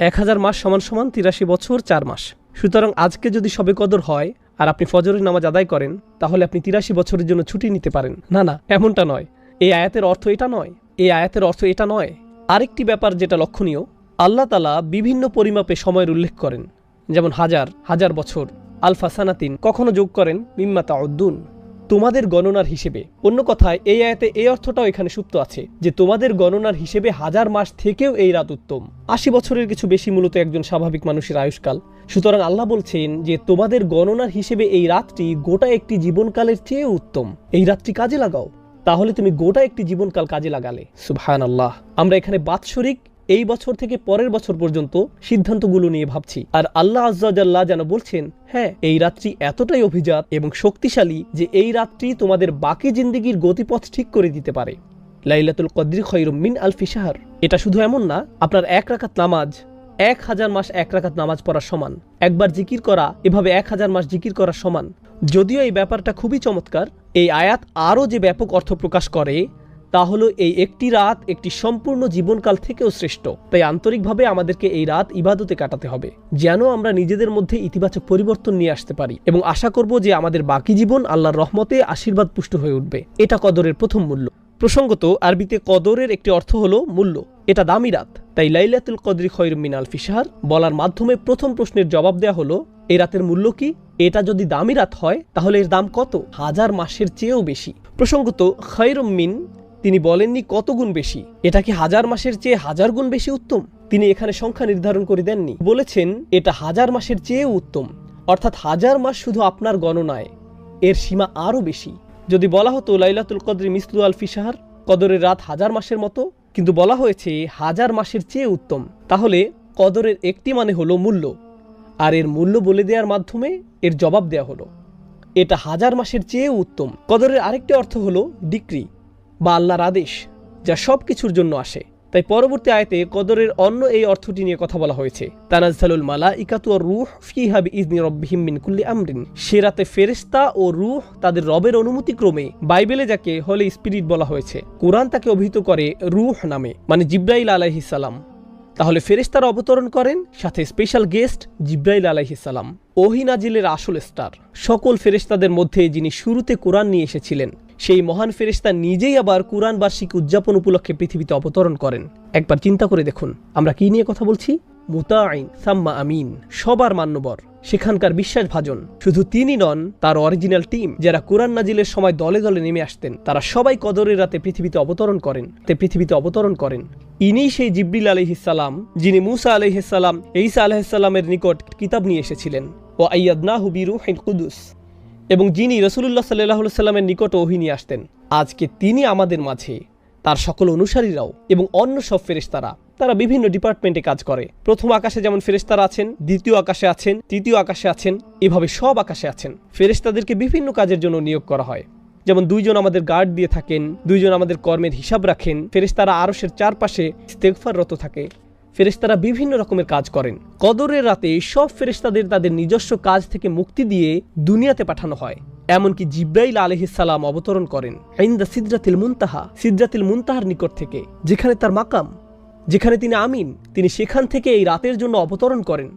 1000 মাস সমান সমান 83 বছর 4 মাস। সুতরাং আজকে যদি শবে কদর হয় আর আপনি ফজরের নামাজ আদায় করেন, তাহলে আপনি 83 বছরের জন্য ছুটি নিতে পারেন। না না, এমনটা নয়। এই আয়াতের অর্থ এটা নয়, এই আয়াতের অর্থ এটা নয়। আরেকটি ব্যাপার যেটা লক্ষণীয়, আল্লাহ তাআলা বিভিন্ন পরিমাপে সময়ের উল্লেখ করেন, যেমন হাজার বছর, আলফা সানাতিন, কখনো যোগ করেন মিম্মা তাউদ্দুন, তোমাদের গণনার হিসেবে। অন্য কথায় এই আয়াতে এই অর্থটাও এখানে সুপ্ত আছে যে তোমাদের গণনার হিসেবে 1000 মাস থেকেও এই রাত উত্তম। 80 বছরের কিছু বেশি মূলত একজন স্বাভাবিক মানুষের আয়ুষ্কাল। সুতরাং আল্লাহ বলছেন যে তোমাদের গণনার হিসেবে এই রাতটি গোটা একটি জীবনকালের চেয়ে উত্তম। এই রাতটি কাজে লাগাও, তাহলে তুমি গোটা একটি জীবনকাল কাজে লাগালে। সুবহানাল্লাহ। আমরা এখানে বাৎসরিক এই বছর থেকে পরের বছর পর্যন্ত সিদ্ধান্তগুলো নিয়ে ভাবছি, আর আল্লাহ আজ্জা জাল্লাহ যেন বলছেন, হ্যাঁ এই রাত্রি এতটাই অভিজাত এবং শক্তিশালী যে এই রাত্রি তোমাদের বাকি জিন্দেগির গতিপথ ঠিক করে দিতে পারে। লাইলাতুল কদরি খায়রুম মিন আলফি শাহর। এটা শুধু এমন না, আপনার 1 রাকাত নামাজ 1000 মাস 1 রাকাত নামাজ পড়ার সমান। একবার জিকির করা এভাবে 1000 মাস জিকির করার সমান। যদিও এই ব্যাপারটা খুবই চমৎকার, এই আয়াত আরও যে ব্যাপক অর্থ প্রকাশ করে তা হলো এই একটি রাত একটি সম্পূর্ণ জীবনকাল থেকেও শ্রেষ্ঠ। তাই আন্তরিকভাবে আমাদেরকে এই রাত ইবাদতে কাটাতে হবে, যেন আমরা নিজেদের মধ্যে ইতিবাচক পরিবর্তন নিয়ে আসতে পারি এবং আশা করব যে আমাদের বাকি জীবন আল্লাহর রহমতে আশীর্বাদ পুষ্ট হয়ে উঠবে। এটা কদরের প্রথম মূল্য। প্রসঙ্গত আরবিতে কদরের একটি অর্থ হলো মূল্য, এটা দামি রাত। তাই লাইলাতুল কদরি খায়রুম মিন আলফি শাহর বলার মাধ্যমে প্রথম প্রশ্নের জবাব দেওয়া হলো এই রাতের মূল্য কি? এটা যদি দামি রাত হয় তাহলে এর দাম কত? 1000 মাসের চেয়েও বেশি। প্রসঙ্গত খায়রুম মিন তিনি বলেননি কত গুণ বেশি, এটা কি 1000 মাসের চেয়ে 1000 গুণ বেশি উত্তম? তিনি এখানে সংখ্যা নির্ধারণ করে দেননি, বলেছেন এটা 1000 মাসের চেয়েও উত্তম, অর্থাৎ 1000 মাস শুধু আপনার গণনায়, এর সীমা আরও বেশি। যদি বলা হতো লাইলাতুল কদরি মিসলু আলফি শাহর, কদরের রাত 1000 মাসের মতো, কিন্তু বলা হয়েছে 1000 মাসের চেয়ে উত্তম, তাহলে কদরের একটি মানে হলো মূল্য, আর এর মূল্য বলে দেওয়ার মাধ্যমে এর জবাব দেওয়া হলো এটা 1000 মাসের চেয়েও উত্তম। কদরের আরেকটি অর্থ হলো ডিক্রি বা আল্লাহর আদেশ, যা সব কিছুর জন্য আসে। তাই পরবর্তী আয়াতে কদরের অন্য এই অর্থটি নিয়ে কথা বলা হয়েছে, তানাজ্জালুল মালাইকাতু ওয়ার রূহ ফিহা বিইজনি রাব্বিহিম মিন কুল্লি আমরিন। সে রাতে ফেরেশতা ও রূহ তাদের রবের অনুমতি ক্রমে, বাইবেলে যাকে হোলি স্পিরিট বলা হয়েছে, কোরআন তাকে অভিহিত করে রূহ নামে, মানে জিব্রাইল আলাইহিস সালাম। তাহলে ফেরেশতারা অবতরণ করেন, সাথে স্পেশাল গেস্ট জিব্রাইল আলাইহিস সালাম, ওহী নাজিলের আসল স্টার, সকল ফেরেশতাদের মধ্যে যিনি শুরুতে কোরআন নিয়ে এসেছিলেন। সেই মহান ফেরেশতা নিজেই আবার কুরআন বার্ষিকী উদযাপন উপলক্ষে পৃথিবীতে অবতরণ করেন। একবার চিন্তা করে দেখুন, আমরা কি নিয়ে কথা বলছি? মুতাঈন সাম্মা আমিন, সবার মান্যবর, সেখানকার বিশ্বাসভাজন। শুধু তিনি নন, তার অরিজিনাল টিম যারা কোরআন নাজিলের সময় দলে দলে নেমে আসতেন, তারা সবাই কদরের রাতে পৃথিবীতে অবতরণ করেন। ইনিই সেই জিবরিল আলাইহিস সালাম, যিনি মূসা আলাইহিস সালাম, ঈসা আলাইহিস সালামের নিকট কিতাব নিয়ে এসেছিলেন, ওয়া আইয়াদনাহু বিরূহিল কুদুস, এবং যিনি রাসূলুল্লাহ সাল্লাল্লাহু আলাইহি সাল্লামের নিকট ওহী নিয়ে আসতেন। আজকে তিনি আমাদের মাঝে, তার সকল অনুসারীরাও এবং অন্য সব ফেরেশতারা, তারা বিভিন্ন ডিপার্টমেন্টে কাজ করে। প্রথম আকাশে যেমন ফেরেশতারা আছেন, দ্বিতীয় আকাশে আছেন, তৃতীয় আকাশে আছেন, এভাবে সব আকাশে আছেন। ফেরেশতাদেরকে বিভিন্ন কাজের জন্য নিয়োগ করা হয়। যেমন 2 জন আমাদের গার্ড দিয়ে থাকেন, 2 জন আমাদের কর্মের হিসাব রাখেন, ফেরেশতারা আরশের চারপাশে ইস্তেগফাররত থাকে, ফেরেশতারা বিভিন্ন রকমের কাজ করেন। কদরের রাতে সব ফেরেশতাদের তাদের নিজস্ব কাজ থেকে মুক্তি দিয়ে দুনিয়াতে পাঠানো হয়। এমনকি জিব্রাইল আলাইহিস সালাম অবতরণ করেন ইনদা সিদরাতিল মুনতাহা, সিদরাতিল মুনতাহার নিকট থেকে, যেখানে তার মাকাম, যেখানে তিনি আমিন, তিনি সেখান থেকে এই রাতের জন্য অবতরণ করেন।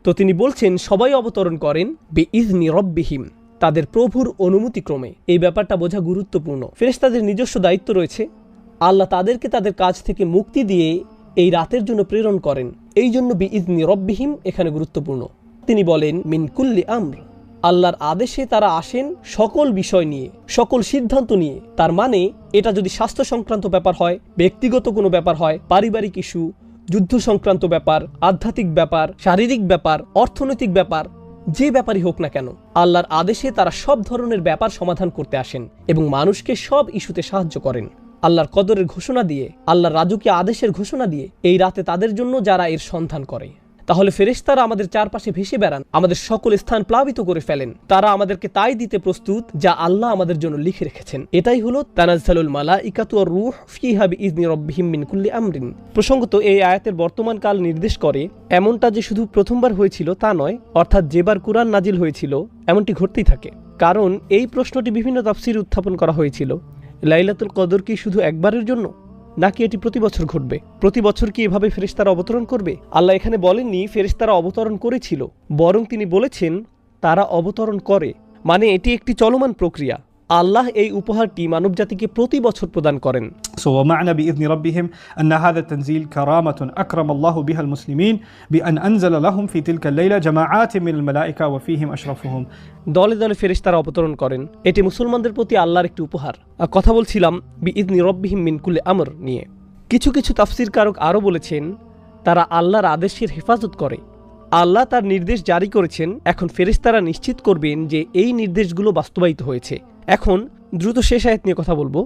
তো তিনি বলছেন সবাই অবতরণ করেন বিইজনি রব্বিহিম, তাদের প্রভুর অনুমতিক্রমে। এই ব্যাপারটা বোঝা গুরুত্বপূর্ণ। ফেরেশতাদের নিজস্ব দায়িত্ব রয়েছে, আল্লাহ তাদেরকে তাদের কাজ থেকে মুক্তি দিয়ে এই রাতের জন্য প্রেরণ করেন। এই জন্য বিইজনি রব্বিহিম এখানে গুরুত্বপূর্ণ। তিনি বলেন মিন কুল্লি আমর, আল্লাহর আদেশে তারা আসেন সকল বিষয় নিয়ে, সকল সিদ্ধান্ত নিয়ে। তার মানে এটা যদি স্বাস্থ্য সংক্রান্ত ব্যাপার হয়, ব্যক্তিগত কোনো ব্যাপার হয়, পারিবারিক ইস্যু, যুদ্ধ সংক্রান্ত ব্যাপার, আধ্যাত্মিক ব্যাপার, শারীরিক ব্যাপার, অর্থনৈতিক ব্যাপার, যে ব্যাপারই হোক না কেন, আল্লাহর আদেশে তারা সব ধরনের ব্যাপার সমাধান করতে আসেন এবং মানুষকে সব ইস্যুতে সাহায্য করেন। আল্লাহর কদরের ঘোষণা দিয়ে, আল্লাহর রাজকীয় আদেশের ঘোষণা দিয়ে এই রাতে তাদের জন্য যারা এর সন্ধান করে। তাহলে ফেরেশতারা আমাদের চারপাশে ভেসে বেড়ান, আমাদের সকল স্থান প্লাবিত করে ফেলেন। তারা আমাদেরকে তাই দিতে প্রস্তুত যা আল্লাহ আমাদের জন্য লিখে রেখেছেন। এটাই হলো তানাজ্জালুল মালাইকাতু ওয়ার রূহ ফিহা বিইজনি রাব্বিহিম মিন কুল্লি আমরিন। প্রসঙ্গত এই আয়াতের বর্তমান কাল নির্দেশ করে এমনটা যে শুধু প্রথমবার হয়েছিল তা নয়, অর্থাৎ যেবার কুরআন নাজিল হয়েছিল এমনটি ঘটতেই থাকে। কারণ এই প্রশ্নটি বিভিন্ন তাফসীরে উত্থাপন করা হয়েছিল, লাইলাতুল কদর কি শুধু একবারের জন্য, নাকি এটি প্রতি বছর ঘটবে? প্রতি বছর কি এভাবে ফেরেশতারা অবতরণ করবে? আল্লাহ এখানে বলেননি ফেরেশতারা অবতরণ করেছিল, বরং তিনি বলেছেন তারা অবতরণ করে। মানে এটি একটি চলমান প্রক্রিয়া। আল্লাহ এই উপহারটি মানবজাতিকে প্রতি বছর প্রদান করেন। ومعنى بإذن ربهم أن هذا التنزيل كرامة أكرم الله بها المسلمين بأن أنزل لهم في تلك الليلة جماعات من الملائكة وفيهم أشرفهم। দলে দলে ফেরেশতারা অবতরণ করেন, এটি মুসলমানদের প্রতি আল্লাহর একটি উপহার। কথা বলছিলাম বিইজনি রব্বিহিম মিন কুল্লি আমর নিয়ে। কিছু কিছু তাফসীরকারক আরও বলেছেন তারা আল্লাহর আদেশের হেফাজত করে। আল্লাহ তার নির্দেশ জারি করেছেন, এখন ফেরেশতারা নিশ্চিত করবেন যে এই নির্দেশগুলো বাস্তবায়িত হয়েছে। এখন দ্রুত শেষ আয়াত নিয়ে কথা বলবো।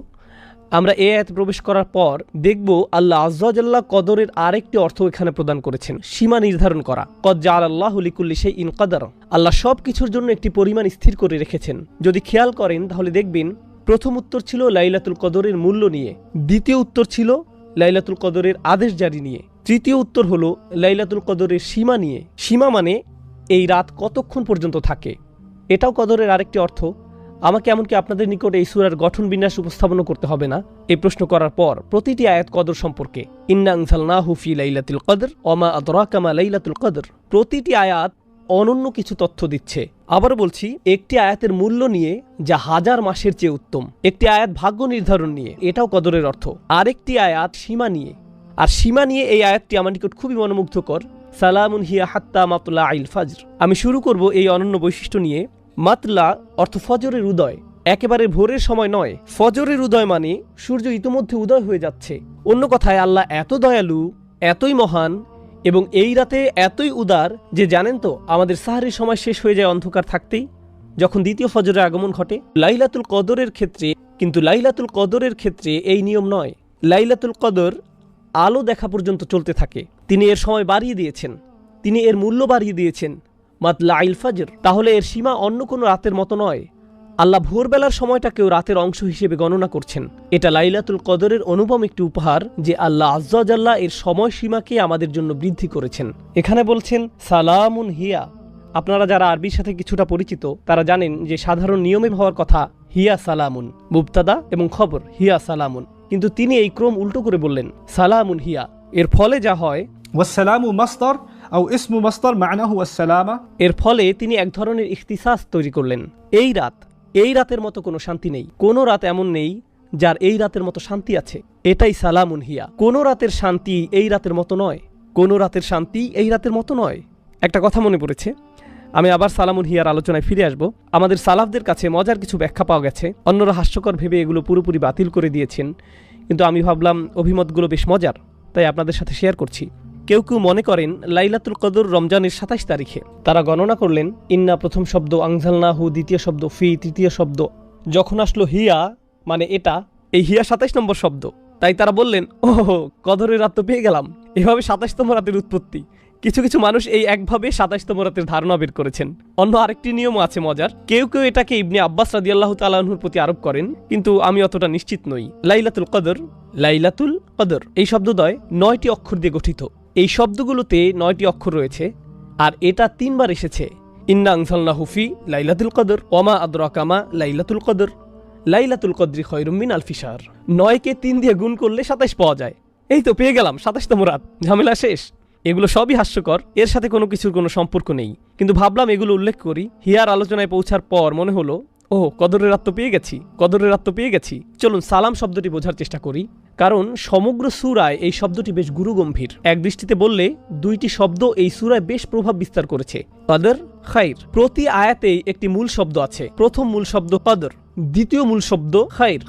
আমরা এই আয়াতে প্রবেশ করার পর দেখব আল্লাহ আযজা ওয়া জাল্লা কদরের আরেকটি অর্থ এখানে প্রদান করেছেন, সীমা নির্ধারণ করা। কদ জাআলাল্লাহু লিকুল্লি শাইইন কদর, আল্লাহ সব কিছুর জন্য একটি পরিমাণ স্থির করে রেখেছেন। যদি খেয়াল করেন তাহলে দেখবেন প্রথম উত্তর ছিল লাইলাতুল কদরের মূল্য নিয়ে, দ্বিতীয় উত্তর ছিল লাইলাতুল কদরের আদেশ জারি নিয়ে, তৃতীয় উত্তর হলো লাইলাতুল কদরের সীমা নিয়ে। সীমা মানে এই রাত কতক্ষণ পর্যন্ত থাকে, এটাও কদরের আরেকটি অর্থ। আমাকে এমনকি আপনাদের নিকট এই সূরার গঠন বিন্যাস উপস্থাপনও করতে হবে না। এই প্রশ্ন করার পর প্রতিটি আয়াত কদর সম্পর্কে, ইন্না আনজালনাহু ফি লাইলাতুল কদর ওয়া মা আদরাকা মা লাইলাতুল কদর, প্রতিটি আয়াত অনন্য কিছু তথ্য দিচ্ছে। আবার বলছি, একটি আয়াতের মূল্য নিয়ে যা 1000 মাসের চেয়ে উত্তম, একটি আয়াত ভাগ্য নির্ধারণ নিয়ে, এটাও কদরের অর্থ, আরেকটি আয়াত সীমা নিয়ে। আর সীমা নিয়ে এই আয়াতটি আমার নিকট খুবই মনোমুগ্ধকর, সালামুন হিয়া হাত্তা মাতলা আইল ফাজর। আমি শুরু করব এই অনন্য বৈশিষ্ট্য নিয়ে। মাতলা অর্থ ফজরের উদয়, একেবারে ভোরের সময় নয়। ফজরের উদয় মানে সূর্য ইতিমধ্যে উদয় হয়ে যাচ্ছে। অন্য কথায় আল্লাহ এত দয়ালু, এতই মহান এবং এই রাতে এতই উদার যে জানেন তো আমাদের সাহারির সময় শেষ হয়ে যায় অন্ধকার থাকতেই, যখন দ্বিতীয় ফজরের আগমন ঘটে। লাইলাতুল কদরের ক্ষেত্রে এই নিয়ম নয়। লাইলাতুল কদর আলো দেখা পর্যন্ত চলতে থাকে। তিনি এর সময় বাড়িয়ে দিয়েছেন, তিনি এর মূল্য বাড়িয়ে দিয়েছেন মাতলা আইল ফাজর। তাহলে এর সীমা অন্য কোনো রাতের মতো নয়। আল্লাহ ভোরবেলার সময়টাকেও রাতের অংশ হিসেবে গণনা করছেন। এটা লাইলাতুল কদরের অনুপম একটি উপহার যে আল্লাহ আযজা ওয়া জাল্লা এর সময়সীমাকে আমাদের জন্য বৃদ্ধি করেছেন। এখানে বলছেন সালামুন হিয়া। আপনারা যারা আরবির সাথে কিছুটা পরিচিত তারা জানেন যে সাধারণ নিয়মে হওয়ার কথা হিয়া সালামুন, মুবতাদা এবং খবর হিয়া সালামুন, কিন্তু তিনি এই ক্রম উল্টো করে বললেন সালামুন হিয়া। এর ফলে যা হয় والسلام مصدر أو اسم مصدر معناه السلامة. এর ফলে তিনি এক ধরনের ইখতিসাস তৈরি করলেন। এই রাতের মতো কোনো শান্তি নেই, কোনো রাত এমন নেই যার এই রাতের মতো শান্তি আছে। এটাই সালামুন হিয়া। কোনো রাতের শান্তি এই রাতের মতো নয়, কোনো রাতের শান্তি এই রাতের মতো নয়। একটা কথা মনে পড়েছে, আমি আবার সালামুন হিয়ার আলোচনায় ফিরে আসব। আমাদের সালাফদের কাছে মজার কিছু ব্যাখ্যা পাওয়া গেছে, অন্যরা হাস্যকর ভেবে এগুলো পুরোপুরি বাতিল করে দিয়েছেন, কিন্তু আমি ভাবলাম অভিমতগুলো বেশ মজার, তাই আপনাদের সাথে শেয়ার করছি। কেউ কেউ মনে করেন লাইলাতুল কদর রমজানের 27 তারিখে। তারা গণনা করলেন ইন্না প্রথম শব্দ, আনজালনাহু দ্বিতীয় শব্দ, ফি তৃতীয় শব্দ, যখন আসলো হিয়া মানে এটা, এই হিয়া 27 নম্বর শব্দ। তাই তারা বললেন ও কদরের রাত তো পেয়ে গেলাম। এভাবে 27তম রাতের উৎপত্তি। কিছু কিছু মানুষ এই একভাবে 27তম রাতের ধারণা বের করেছেন। অন্য আরেকটি নিয়ম আছে মজার, কেউ কেউ এটাকে ইবনে আব্বাস রাদিয়াল্লাহু তাআলা আনহুর প্রতি আরোপ করেন, কিন্তু আমি অতটা নিশ্চিত নই। লাইলাতুল কদর এই শব্দদ্বয় 9টি অক্ষর দিয়ে গঠিত। এই শব্দগুলোতে 9টি অক্ষর রয়েছে, আর এটা 3 বার এসেছে। ইন্না আনজালনাহু ফি লাইলাতুল কদর ওমা আদরাকা মা লাইলাতুল কদর লাইলাতুল কদরি খায়রুম মিন আলফি শাহর। 9কে 3 দিয়ে গুণ করলে 27 পাওয়া যায়। এই তো পেয়ে গেলাম 27তম রাত, ঝামেলা শেষ। এগুলো সবই হাস্যকর, এর সাথে কোনো কিছুর কোনো সম্পর্ক নেই, কিন্তু ভাবলাম এগুলো উল্লেখ করি। হিয়ার আলোচনায় পৌঁছার পর মনে হলো ও কদরের রাত তো পেয়ে গেছি। চলুন সালাম শব্দটি বোঝার চেষ্টা করি, কারণ সমগ্র সূরায় এই শব্দটি বেশ গুরুগম্ভীর। এক দৃষ্টিতে বললে 2টি শব্দ এই সূরায় বেশ প্রভাব বিস্তার করেছে। কদর, খাইর। প্রতি আয়াতেই একটি মূল শব্দ আছে। প্রথম মূল শব্দ কদর, দ্বিতীয় মূল শব্দ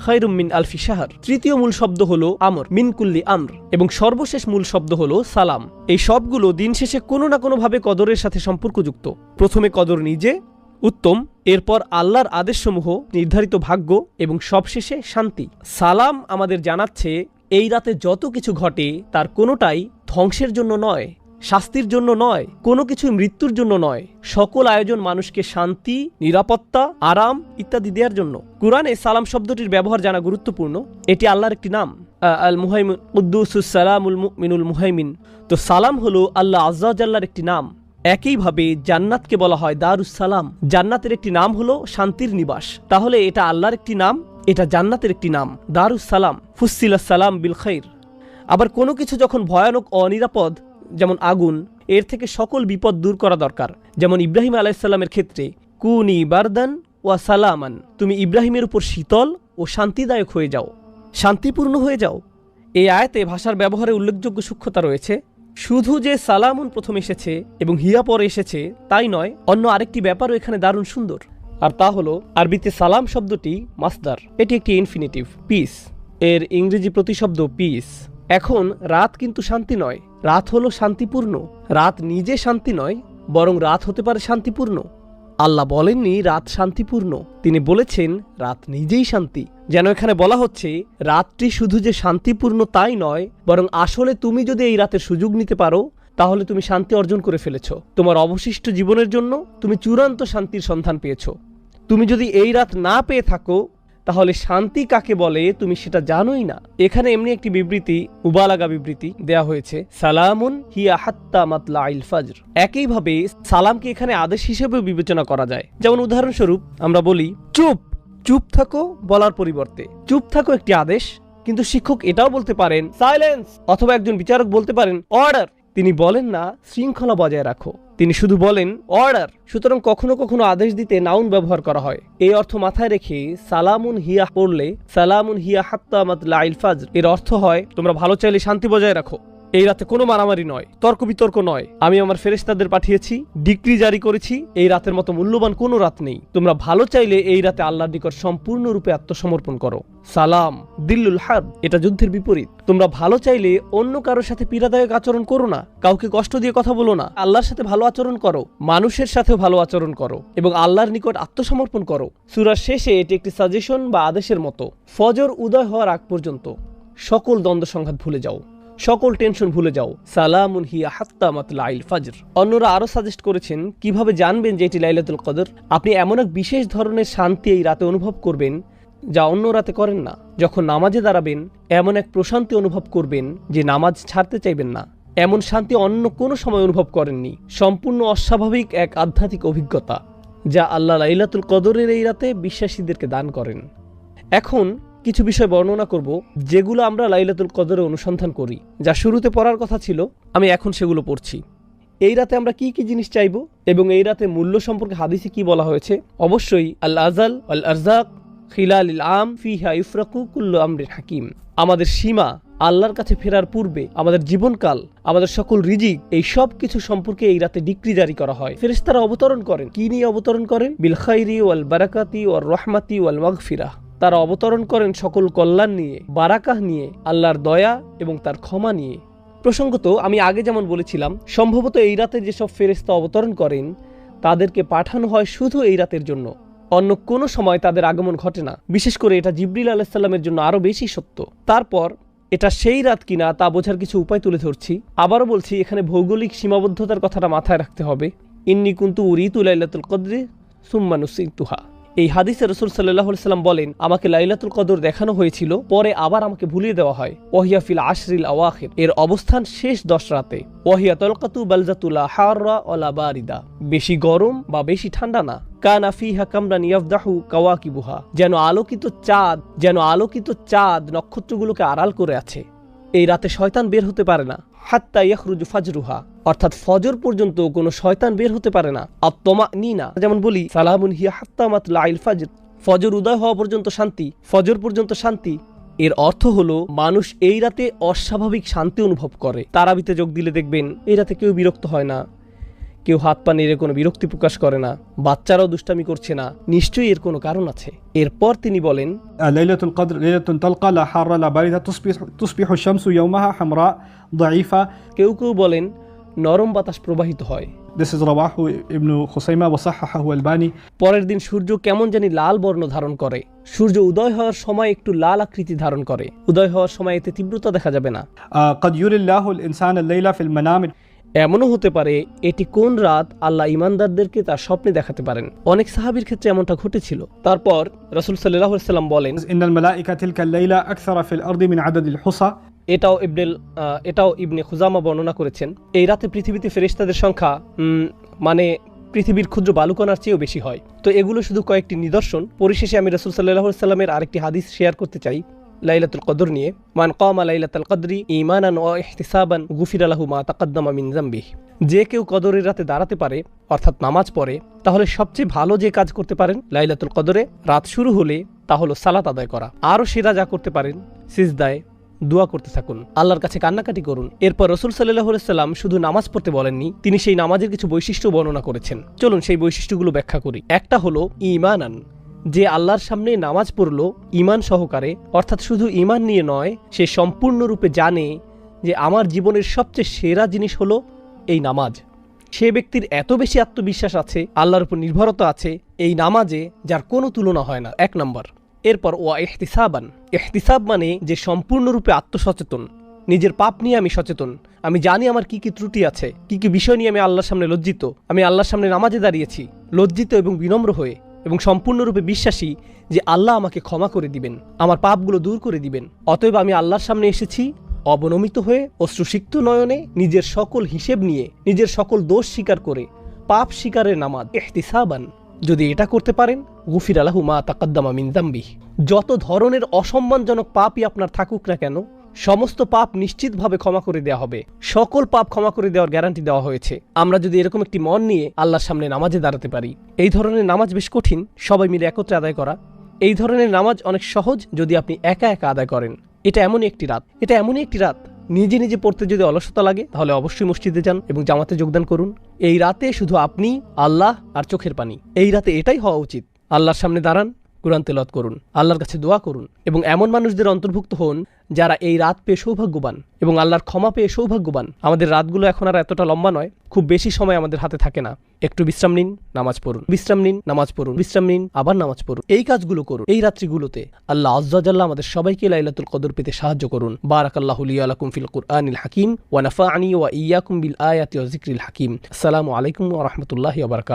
খায়রুম মিন আলফি শাহর, তৃতীয় মূল শব্দ হলো আমর, মিন কুল্লি আমর, এবং সর্বশেষ মূল শব্দ হলো সালাম। এই সবগুলো দিন শেষে কোনো না কোনোভাবে কদরের সাথে সম্পর্কযুক্ত। প্রথমে কদর নিজে, উত্তম, এরপর আল্লাহর আদেশসমূহ, নির্ধারিত ভাগ্য, এবং সবশেষে শান্তি। সালাম আমাদের জানাচ্ছে এই রাতে যত কিছু ঘটে তার কোনোটাই ধ্বংসের জন্য নয়, শাস্তির জন্য নয়, কোনো কিছুই মৃত্যুর জন্য নয়। সকল আয়োজন মানুষকে শান্তি, নিরাপত্তা, আরাম ইত্যাদি দেওয়ার জন্য। কুরআনে সালাম শব্দটির ব্যবহার জানা গুরুত্বপূর্ণ। এটি আল্লাহর একটি নাম, আল মুহাইমিন, কুদ্দুসুস সালামুল মুমিনুল মুহাইমিন। তো সালাম হলো আল্লাহ আযজা ওয়া জাল্লার একটি নাম। একইভাবে জান্নাতকে বলা হয় দারুস সালাম। জান্নাতের একটি নাম হলো শান্তির নিবাস। তাহলে এটা আল্লাহর একটি নাম, এটা জান্নাতের একটি নাম, দারুস সালাম। ফুসসিলাস সালাম বিল খাইর। আবার কোনো কিছু যখন ভয়ানক অনিরাপদ, যেমন আগুন, এর থেকে সকল বিপদ দূর করা দরকার। যেমন ইব্রাহিম আলাইহিস সালামের ক্ষেত্রে কুনি বারদান ওয়া সালামান, তুমি ইব্রাহিমের উপর শীতল ও শান্তিদায়ক হয়ে যাও, শান্তিপূর্ণ হয়ে যাও। এই আয়াতে ভাষার ব্যবহারে উল্লেখযোগ্য সূক্ষ্মতা রয়েছে। শুধু যে সালামুন প্রথম এসেছে এবং হিয়া পরে এসেছে তাই নয়, অন্য আরেকটি ব্যাপারও এখানে দারুণ সুন্দর, আর তা হলো আরবিতে সালাম শব্দটি মাসদার। এটি একটি ইনফিনিটিভ, পিস, এর ইংরেজি প্রতিশব্দ পিস। এখন রাত কিন্তু শান্তি নয়, রাত হলো শান্তিপূর্ণ। রাত নিজে শান্তি নয়, বরং রাত হতে পারে শান্তিপূর্ণ। আল্লাহ বলেননি রাত শান্তিপূর্ণ, তিনি বলেছেন রাত নিজেই শান্তি। যেন এখানে বলা হচ্ছে রাতটি শুধু যে শান্তিপূর্ণ তাই নয়, বরং আসলে তুমি যদি এই রাতের সুযোগ নিতে পারো তাহলে তুমি শান্তি অর্জন করে ফেলেছ। তোমার অবশিষ্ট জীবনের জন্য তুমি চূড়ান্ত শান্তির সন্ধান পেয়েছ। তুমি যদি এই রাত না পেয়ে থাকো তাহলে শান্তি কাকে বলে তুমি সেটা জানোই না। এখানে এমনি একটি বিবৃতি, মুবালাগা বিবৃতি দেয়া হয়েছে, সালামুন হিয়া হাত্তা মাতলাইল ফজর। একইভাবে সালামকে এখানে আদেশ হিসেবে বিবেচনা করা যায়। যেমন উদাহরণস্বরূপ আমরা বলি চুপ থাকো বলার পরিবর্তে চুপ থাকো একটি আদেশ, কিন্তু শিক্ষক এটাও বলতে পারেন সাইলেন্স, অথবা একজন বিচারক বলতে পারেন অর্ডার। তিনি বলেন না শৃঙ্খলা বজায় রাখো, তিনি শুধু বলেন অর্ডার। সুতরাং কখনো কখনো আদেশ দিতে নাউন ব্যবহার করা হয়। এই অর্থ মাথায় রেখে সালামুন হিয়া পড়লে সালামুন হিয়া হাত্তা মাতলাইল ফজর এর অর্থ হয় তোমরা ভালো চাইলে শান্তি বজায় রাখো। এই রাতে কোনো মারামারি নয়, তর্ক বিতর্ক নয়। আমি আমার ফেরেশতাদের পাঠিয়েছি, ডিক্রি জারি করেছি, এই রাতের মতো মূল্যবান কোনো রাত নেই। তোমরা ভালো চাইলে এই রাতে আল্লাহর নিকট সম্পূর্ণরূপে আত্মসমর্পণ করো। সালাম দিল্লুল হার্ব, এটা যুদ্ধের বিপরীত। তোমরা ভালো চাইলে অন্য কারোর সাথে পীড়াদায়ক আচরণ করো না, কাউকে কষ্ট দিয়ে কথা বলো না, আল্লাহর সাথে ভালো আচরণ করো, মানুষের সাথেও ভালো আচরণ করো এবং আল্লাহর নিকট আত্মসমর্পণ করো। সূরার শেষে এটি একটি সাজেশন বা আদেশের মতো। ফজর উদয় হওয়ার আগ পর্যন্ত সকল দ্বন্দ্ব সংঘাত ভুলে যাও, সকল টেনশন ভুলে যাও। সালামুন হিয়া হাত্তা মাতলাইল ফজর। অন্যরা আরো সাজেস্ট করেছেন কিভাবে জানবেন যে এটি লাইলাতুল কদর। আপনি এমন এক বিশেষ ধরনের শান্তি এই রাতে অনুভব করবেন যা অন্য রাতে করেন না। যখন নামাজে দাঁড়াবেন এমন এক প্রশান্তি অনুভব করবেন যে নামাজ ছাড়তে চাইবেন না। এমন শান্তি অন্য কোনো সময় অনুভব করেননি। সম্পূর্ণ অস্বাভাবিক এক আধ্যাত্মিক অভিজ্ঞতা যা আল্লাহ লাইলাতুল কদরের এই রাতে বিশ্বাসীদেরকে দান করেন। এখন কিছু বিষয় বর্ণনা করব যেগুলো আমরা লাইলাতুল কদরে অনুসন্ধান করি, যা শুরুতে পড়ার কথা ছিল, আমি এখন সেগুলো পড়ছি। এই রাতে আমরা কি কি জিনিস চাইব এবং এই রাতে মূল্য সম্পর্কে হাদিসে কি বলা হয়েছে। অবশ্যই আল আজাল আল আরজাক খিলালিল আম ফিহা ইফরাকু কুল্লু আমরিন হাকিম, আমাদের সীমা, আল্লাহর কাছে ফেরার পূর্বে আমাদের জীবনকাল, আমাদের সকল রিজিক, এই সব কিছু সম্পর্কে এই রাতে ডিক্রি জারি করা হয়। ফেরেশতারা অবতরণ করেন, কি নিয়ে অবতরণ করেন? বিল খাইরি ওয়াল বারাকাতি ওয়াল রহমাতি ওয়াল মাগফিরাহ, তারা অবতরণ করেন সকল কল্যাণ নিয়ে, বারাকাহ নিয়ে, আল্লাহর দয়া এবং তার ক্ষমা নিয়ে। প্রসঙ্গত আমি আগে যেমন বলেছিলাম, সম্ভবত এই রাতে যেসব ফেরেশতা অবতরণ করেন তাদেরকে পাঠানো হয় শুধু এই রাতের জন্য, অন্য কোনো সময় তাদের আগমন ঘটে না। বিশেষ করে এটা জিবরিল আলাইহিস সালামের জন্য আরও বেশি সত্য। তারপর এটা সেই রাত কিনা তা বোঝার কিছু উপায় তুলে ধরছি। আবারও বলছি, এখানে ভৌগোলিক সীমাবদ্ধতার কথাটা মাথায় রাখতে হবে। ইন্নী কুনতু উরিতু লাইলাতুল কদরি সুম্মা নুসিতুহা, এই হাদিসে রাসূল সাল্লাল্লাহু আলাইহি সাল্লাম বলেন, আমাকে লাইলাতুল কদর দেখানো হয়েছিল, পরে আবার আমাকে ভুলিয়ে দেওয়া হয়। ওয়াহিয়া ফিল আশরিল আওয়াখির, এর অবস্থান শেষ 10 রাতে। ওয়াহিয়া তালকাতু বালজাতুলা হাররা ওয়ালা বারিদা, বেশি গরম বা বেশি ঠান্ডা না। কানা ফিহা কামরান ইয়াফদাহু কাওয়াকিবুহা, যেন আলোকিত চাঁদ নক্ষত্রগুলোকে আড়াল করে আছে। এই রাতে শয়তান বের হতে পারে না। হাত্তা ইয়াখরুজু ফাজরুহা, অর্থাৎ ফজর পর্যন্ত কোনো শয়তান বের হতে পারে না। আত-তামানিনা, যেমন বলি সালামুন হিয়া হাত্তা মাতলাইল ফাজর, ফজর উদয় হওয়া পর্যন্ত শান্তি, ফজর পর্যন্ত শান্তি। এর অর্থ হলো মানুষ এই রাতে অস্বাভাবিক শান্তি অনুভব করে। তারাবিতে যোগ দিলে দেখবেন এই রাতে কেউ বিরক্ত হয় না, কেউ হাত পা নেড়ে কোনো বিরক্তি প্রকাশ করে না, বাচ্চারাও দুষ্টামি করছে না। নিশ্চয়ই এর কোনো কারণ আছে। এরপর তিনি বলেন, লাইলাতুল কদর লাইলাতুন তালকা লা হাররা লা বারিদা তুসবিহু আশ-শামসু ইয়াওমাহা হামরা দাঈফা, কেউ কেউ বলেন নরম বাতাস প্রবাহিত হয়। This is রাওয়াহু ইবনু খুসাইমা ওয়া সাহাহাহু আল-বানি। পরের দিন সূর্য কেমন জানি লাল বর্ণ ধারণ করে। সূর্য উদয় হওয়ার সময় একটু লাল আকৃতি ধারণ করে। উদয় হওয়ার সময় এতে তীব্রতা দেখা যাবে না। قد يري الله الإنسان الليلة في المنام, এমনও হতে পারে এটি কোন রাত আল্লাহ ইমানদারদেরকে তার স্বপ্নে দেখাতে পারেন। অনেক সাহাবীর ক্ষেত্রে এমনটা ঘটেছিল। তারপর রাসূল সাল্লাল্লাহু আলাইহি সাল্লাম বলেন, إن الملائكة تلك الليلة أكثر في الأرض من عدد الحصى। এটাও ইবনে খুজামা বর্ণনা করেছেন। এই রাতে পৃথিবীতে ফেরেশতাদের সংখ্যা মানে পৃথিবীর ক্ষুদ্র বালুকণার চেয়েও বেশি হয়। তো এগুলো শুধু কয়েকটি নিদর্শন। পরিশেষে আমি রাসূল সাল্লাল্লাহু আলাইহি সাল্লামের আরেকটি হাদিস শেয়ার করতে চাই লাইলাতুল কদর নিয়ে। মান কামা লাইলাতুল কদরি ঈমানান ওয়া ইহতিসাবান গুফিরা লাহু মা তাকাদ্দামা মিন যামবিহি, যে কেউ কদরের রাতে দাঁড়াতে পারে অর্থাৎ নামাজ পড়ে, তাহলে সবচেয়ে ভালো যে কাজ করতে পারেন লাইলাতুল কদরে রাত শুরু হলে তা হলো সালাত আদায় করা। আরও সেরা যা করতে পারেন সিজদায় দোয়া করতে থাকুন, আল্লাহর কাছে কান্নাকাটি করুন। এরপর রাসূল সাল্লাল্লাহু আলাইহি সাল্লাম শুধু নামাজ পড়তে বলেননি, তিনি সেই নামাজের কিছু বৈশিষ্ট্য বর্ণনা করেছেন। চলুন সেই বৈশিষ্ট্যগুলো ব্যাখ্যা করি। একটা হলো ঈমানান, যে আল্লাহর সামনে নামাজ পড়ল ঈমান সহকারে, অর্থাৎ শুধু ঈমান নিয়ে নয়, সে সম্পূর্ণরূপে জানে যে আমার জীবনের সবচেয়ে সেরা জিনিস হলো এই নামাজ। সে ব্যক্তির এত বেশি আত্মবিশ্বাস আছে, আল্লাহর উপর নির্ভরতা আছে এই নামাজে, যার কোনো তুলনা হয় না। 1 নম্বর। এরপর ওয়া ইহতিসাবান, ইহতিসাব মানে যে সম্পূর্ণরূপে আত্মসচেতন, নিজের পাপ নিয়ে আমি সচেতন, আমি জানি আমার কি কি ত্রুটি আছে, কি কি বিষয় নিয়ে আমি আল্লাহর সামনে লজ্জিত, আমি আল্লাহর সামনে নামাজে দাঁড়িয়েছি লজ্জিত এবং বিনম্র হয়ে, এবং সম্পূর্ণরূপে বিশ্বাসী যে আল্লাহ আমাকে ক্ষমা করে দিবেন, আমার পাপগুলো দূর করে দিবেন। অতএব আমি আল্লাহর সামনে এসেছি অবনমিত হয়ে, অশ্রুসিক্ত নয়নে, নিজের সকল হিসেব নিয়ে, নিজের সকল দোষ স্বীকার করে, পাপ স্বীকারের নামাজ ইহতিসাবান। যদি এটা করতে পারেন গুফিরা লাহু মা তাকাদ্দামা মিন যামবিহি, যত ধরনের অসম্মানজনক পাপই আপনার থাকুক না কেন, সমস্ত পাপ নিশ্চিতভাবে ক্ষমা করে দেওয়া হবে। সকল পাপ ক্ষমা করে দেওয়ার গ্যারান্টি দেওয়া হয়েছে আমরা যদি এরকম একটি মন নিয়ে আল্লাহর সামনে নামাজে দাঁড়াতে পারি। এই ধরনের নামাজ বেশ কঠিন সবাই মিলে একত্রে আদায় করা। এই ধরনের নামাজ অনেক সহজ যদি আপনি একা একা আদায় করেন। এটা এমনই একটি রাত নিজে নিজে পড়তে যদি অলসতা লাগে তাহলে অবশ্যই মসজিদে যান এবং জামাতে যোগদান করুন। এই রাতে শুধু আপনি, আল্লাহ আর চোখের পানি। এই রাতে এটাই হওয়া উচিত। আল্লাহর সামনে দাঁড়ান, কুরআন তেলাওয়াত করুন, আল্লাহর কাছে দোয়া করুন এবং এমন মানুষদের অন্তর্ভুক্ত হন যারা এই রাত পেয়ে সৌভাগ্যবান এবং আল্লাহর ক্ষমা পেয়ে সৌভাগ্যবান। আমাদের রাতগুলো এখন আর এতটা লম্বা নয়, খুব বেশি সময় আমাদের হাতে থাকে না। একটু বিশ্রাম নিন, নামাজ পড়ুন, বিশ্রাম নিন, নামাজ পড়ুন, বিশ্রাম নিন, আবার নামাজ পড়ুন। এই কাজগুলো করুন এই রাত্রিগুলোতে। আল্লাহ আজ্জা ওয়া জাল্লা আমাদের সবাইকে লাইলাতুল কদর পেতে সাহায্য করুন। বারাকাল্লাহু লি ওয়া লাকুম ফিল কুরআনিল হাকিম ওয়া নাফা'নি ওয়া ইয়্যাকুম বিল আয়াতি ওয়া যিকরিল হাকিম। আসসালামু আলাইকুম ওয়া রাহমাতুল্লাহি ওয়া বারাকাতুহু।